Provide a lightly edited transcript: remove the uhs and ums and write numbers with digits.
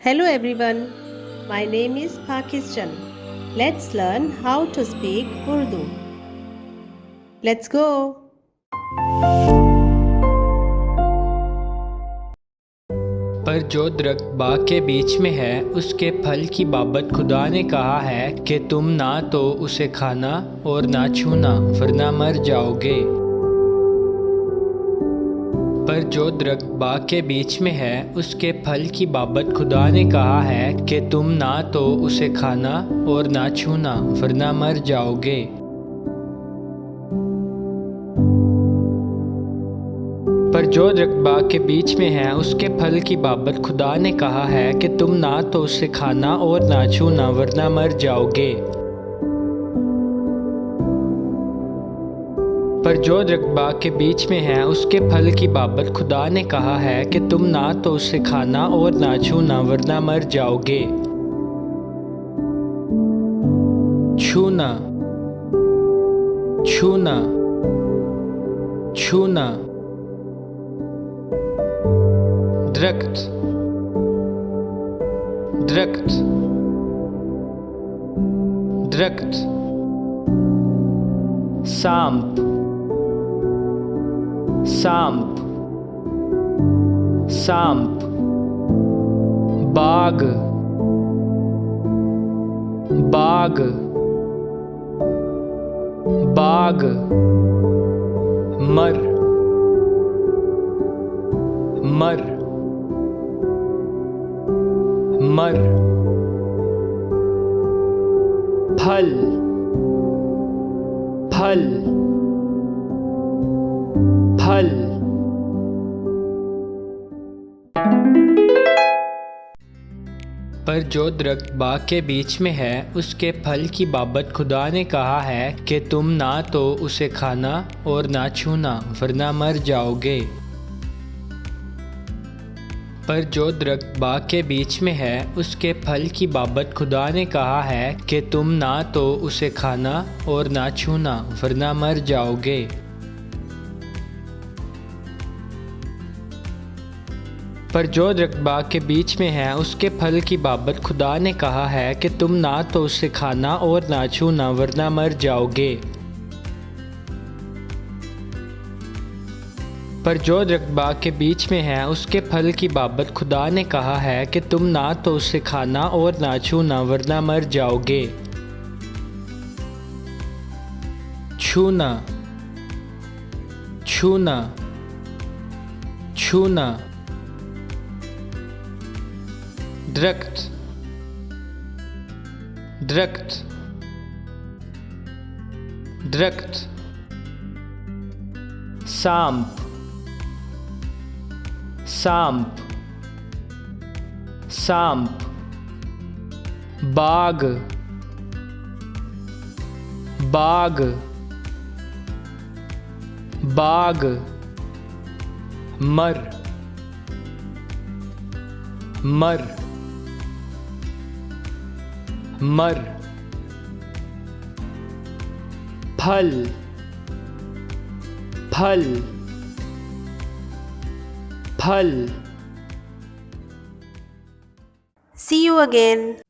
Hello everyone, my name is Pakistan. Let's learn how to speak Urdu. Let's go. पर जो दरख्त बाग के बीच में है उसके फल की बाबत खुदा ने कहा है कि तुम ना तो उसे खाना और ना छूना वरना मर जाओगे। पर जो दरख्त बाग के बीच में है उसके फल की बाबत खुदा ने कहा है कि तुम ना तो उसे खाना और ना छूना वरना मर जाओगे। पर जो दरख्त बाग के बीच में है उसके फल की बाबत खुदा ने कहा है कि तुम ना तो उसे खाना और ना छूना वरना मर जाओगे। पर जो दरख्त बाग के बीच में है उसके फल की बाबत खुदा ने कहा है कि तुम ना तो उसे खाना और ना छूना वरना मर जाओगे। छूना, छूना, छूना। दरख्त, दरख्त, दरख्त। सांप, सांप, सांप। बाग, बाग, बाग। मर, मर, मर। फल, फल, फल। पर जो दरख्त बाग के बीच में है उसके फल की बाबत खुदा ने कहा है कि तुम ना तो उसे खाना और ना छूना वरना मर जाओगे। पर जो दरख्त बाग के बीच में है उसके फल की बाबत खुदा ने कहा है कि तुम ना तो उसे खाना और ना छूना वरना मर जाओगे। पर जो दरख्त बाग के बीच में है उसके फल की बाबत खुदा ने कहा है कि तुम ना तो उसे खाना और ना छूना वरना मर जाओगे। पर जो दरख्त बाग के बीच में है उसके फल की बाबत खुदा ने कहा है कि तुम ना तो उसे खाना और ना छूना वरना मर जाओगे। छूना, छूना, छूना। दरख्त, दरख्त, दरख्त। सांप, सांप, सांप। बाग, बाग, बाग। मर, मर, मर। फल, फल, फल। See you again.